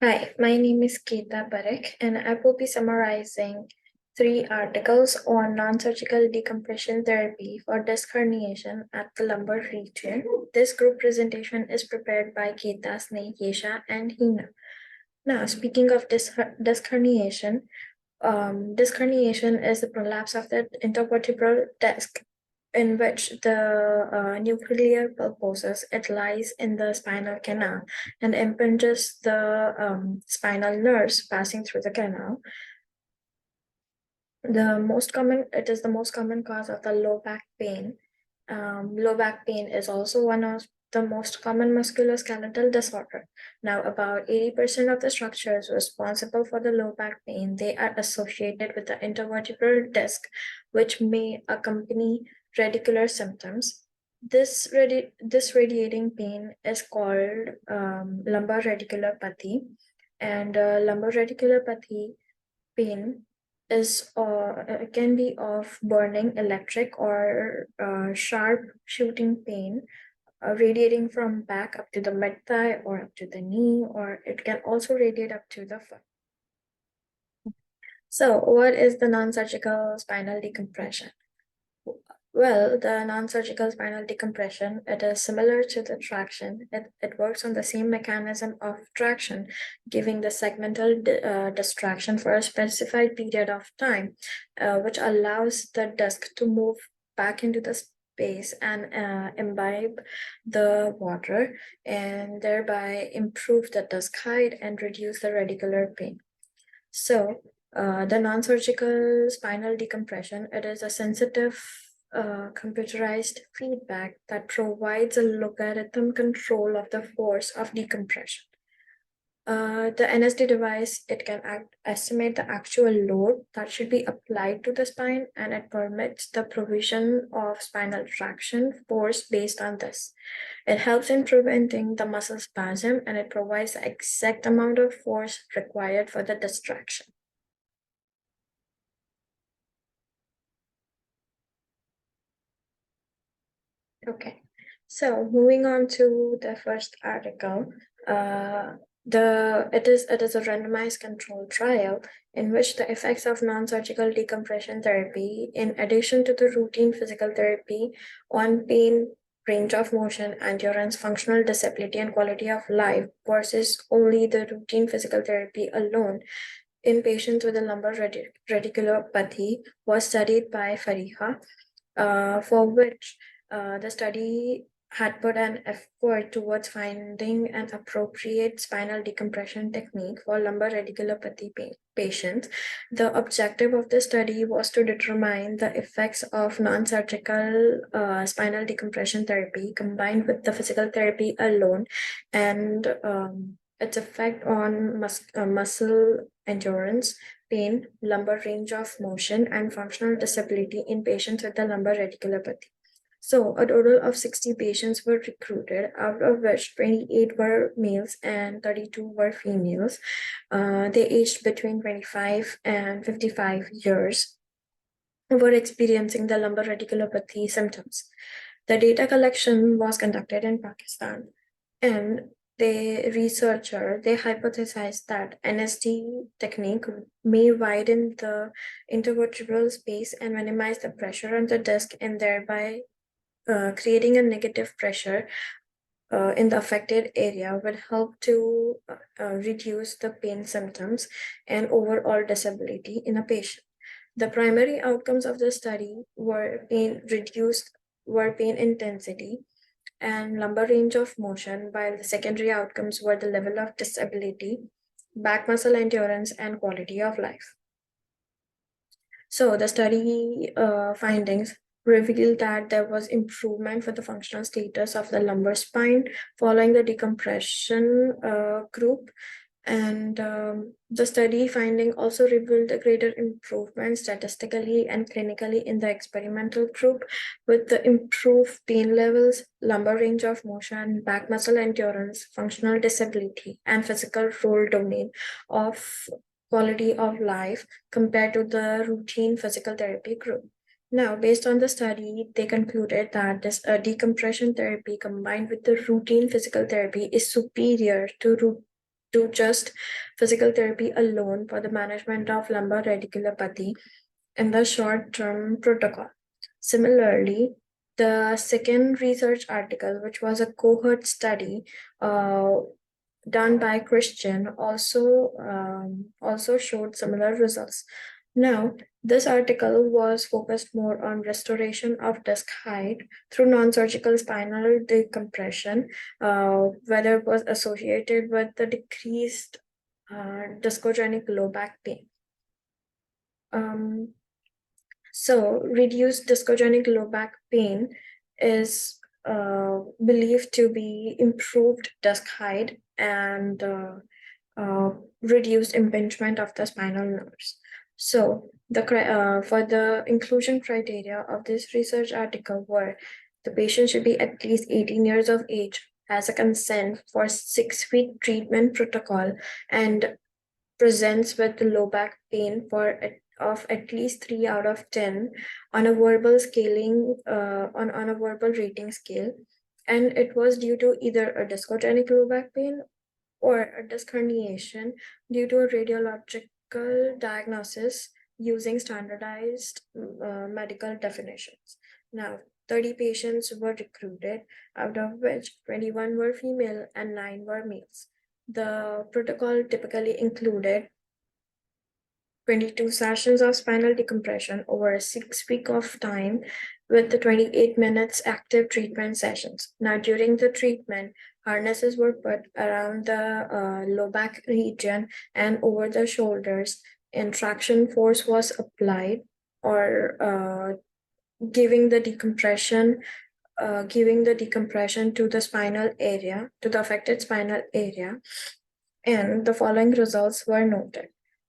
Hi, my name is Keeta Parekh, and I will be summarizing three articles on non-surgical decompression therapy for disc herniation at the lumbar region. This group presentation is prepared by Keeta, Snehesha, and Hina. Now, speaking of disc herniation, disc herniation is the prolapse of the intervertebral disc in which the nuclear pulposus it lies in the spinal canal and impinges the spinal nerves passing through the canal. It is the most common cause of the low back pain. Low back pain is also one of the most common musculoskeletal disorder. Now, about 80% of the structures responsible for the low back pain, they are associated with the intervertebral disc, which may accompany radicular symptoms. This radiating pain is called lumbar radiculopathy, and lumbar radiculopathy pain is can be of burning electric or sharp shooting pain radiating from back up to the mid thigh or up to the knee, or it can also radiate up to the foot. So, what is the non-surgical spinal decompression? Well, the non-surgical spinal decompression, it is similar to the traction. It works on the same mechanism of traction, giving the segmental distraction for a specified period of time, which allows the disc to move back into the space and imbibe the water and thereby improve the disc height and reduce the radicular pain. So, the non-surgical spinal decompression, it is a sensitive computerized feedback that provides a logarithm control of the force of decompression. The NSD device, it can estimate the actual load that should be applied to the spine, and it permits the provision of spinal traction force based on this. It helps in preventing the muscle spasm, and it provides the exact amount of force required for the distraction. Okay, so moving on to the first article, it is a randomized controlled trial in which the effects of non-surgical decompression therapy, in addition to the routine physical therapy, on pain, range of motion, endurance, functional disability, and quality of life versus only the routine physical therapy alone in patients with a lumbar radiculopathy was studied by Fariha, for which the study had put an effort towards finding an appropriate spinal decompression technique for lumbar radiculopathy patients. The objective of the study was to determine the effects of non-surgical spinal decompression therapy combined with the physical therapy alone, and its effect on muscle endurance, pain, lumbar range of motion, and functional disability in patients with the lumbar radiculopathy. So, a total of 60 patients were recruited, out of which 28 were males and 32 were females. They aged between 25 and 55 years, were experiencing the lumbar radiculopathy symptoms. The data collection was conducted in Pakistan, and the researcher they hypothesized that NSD technique may widen the intervertebral space and minimize the pressure on the disc, and thereby creating a negative pressure in the affected area would help to reduce the pain symptoms and overall disability in a patient. The primary outcomes of the study were pain intensity and lumbar range of motion, while the secondary outcomes were the level of disability, back muscle endurance, and quality of life. So the study findings revealed that there was improvement for the functional status of the lumbar spine following the decompression group. And the study finding also revealed a greater improvement statistically and clinically in the experimental group, with the improved pain levels, lumbar range of motion, back muscle endurance, functional disability, and physical role domain of quality of life compared to the routine physical therapy group. Now, based on the study, they concluded that this decompression therapy combined with the routine physical therapy is superior to to just physical therapy alone for the management of lumbar radiculopathy in the short-term protocol. Similarly, the second research article, which was a cohort study done by Christian, also showed similar results. Now, this article was focused more on restoration of disc height through non-surgical spinal decompression, whether it was associated with the decreased discogenic low back pain. So, reduced discogenic low back pain is believed to be improved disc height and reduced impingement of the spinal nerves. So, for the inclusion criteria of this research article were the patient should be at least 18 years of age, has a consent for 6-week treatment protocol, and presents with low back pain of at least 3 out of 10 on a verbal scaling on a verbal rating scale, and it was due to either a discogenic low back pain or a disc herniation due to a radiological diagnosis using standardized medical definitions. Now, 30 patients were recruited, out of which 21 were female and 9 were males. The protocol typically included 22 sessions of spinal decompression over a 6-week of time with the 28 minutes active treatment sessions. Now, during the treatment, harnesses were put around the low back region and over the shoulders, and traction force was applied or giving the decompression to the spinal area, to the affected spinal area, and the following results were noted.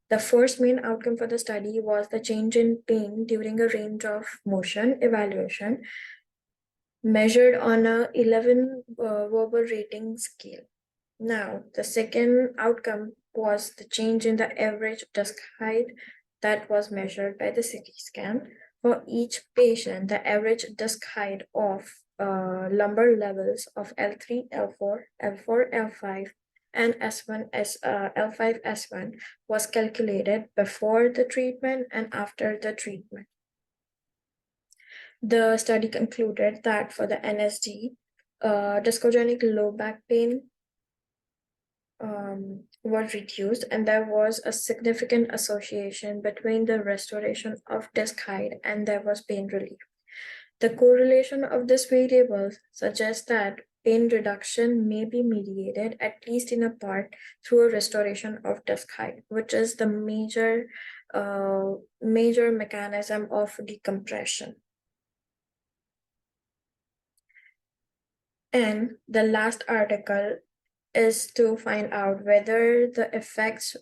The first main outcome for the study was the change in pain during a range of motion evaluation measured on a 11 verbal rating scale. Now, the second outcome was the change in the average disc height that was measured by the CT scan. For each patient, the average disc height of lumbar levels of L3, L4, L4, L5, and L5, S1 was calculated before the treatment and after the treatment. The study concluded that for the NSD, discogenic low back pain were reduced, and there was a significant association between the restoration of disc height and there was pain relief. The correlation of this variable suggests that pain reduction may be mediated, at least in a part, through a restoration of disc height, which is the major mechanism of decompression. And the last article is to find out whether the effects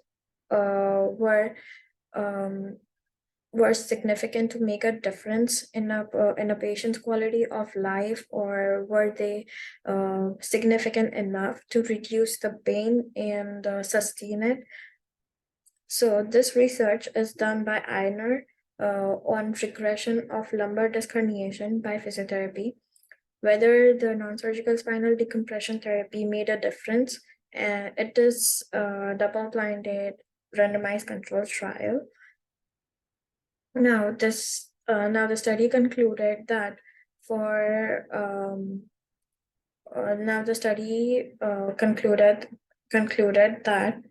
were significant to make a difference in a patient's quality of life, or were they significant enough to reduce the pain and sustain it. So this research is done by Einer on regression of lumbar disc herniation by physiotherapy, whether the non-surgical spinal decompression therapy made a difference. It is a double-blinded randomized controlled trial. Now, the study concluded that concluded that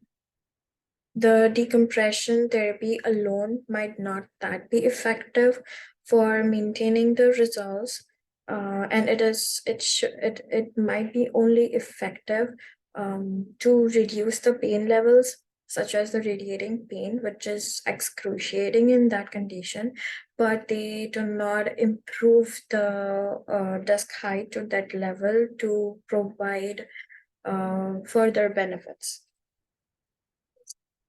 the decompression therapy alone might not that be effective for maintaining the results, and it might be only effective to reduce the pain levels, such as the radiating pain, which is excruciating in that condition, but they do not improve the disc height to that level to provide further benefits.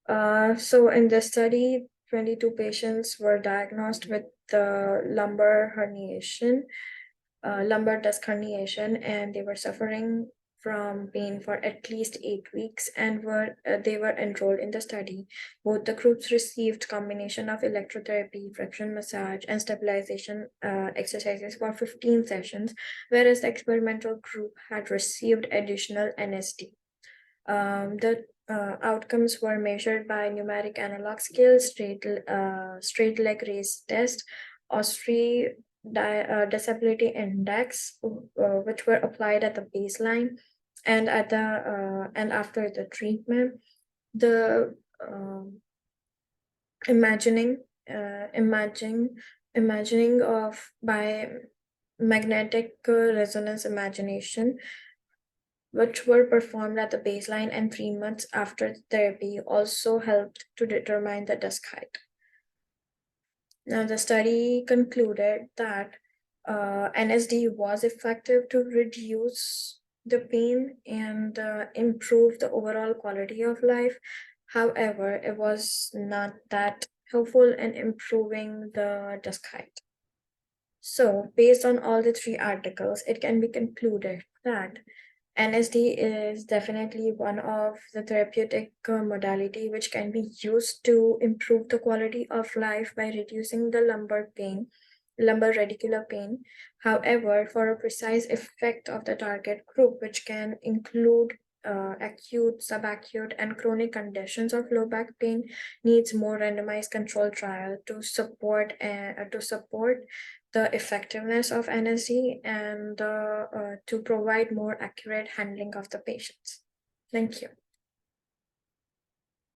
So in the study, 22 patients were diagnosed with the lumbar disc herniation, and they were suffering from pain for at least 8 weeks, and they were enrolled in the study. Both the groups received combination of electrotherapy, friction massage, and stabilization exercises for 15 sessions, whereas the experimental group had received additional NSD. The outcomes were measured by numeric analog scales, straight leg raise test, disability index, which were applied at the baseline and at the and after the treatment. The imagining imagining imagining of by magnetic resonance imagination, which were performed at the baseline and 3 months after therapy, also helped to determine the disc height. Now, the study concluded that NSD was effective to reduce the pain and improve the overall quality of life. However, it was not that helpful in improving the disc height. So, based on all the three articles, it can be concluded that NSD is definitely one of the therapeutic modality which can be used to improve the quality of life by reducing the lumbar radicular pain. However, for a precise effect of the target group, which can include acute, subacute, and chronic conditions of low back pain, needs more randomized control trial to support the effectiveness of NSD and to provide more accurate handling of the patients. Thank you.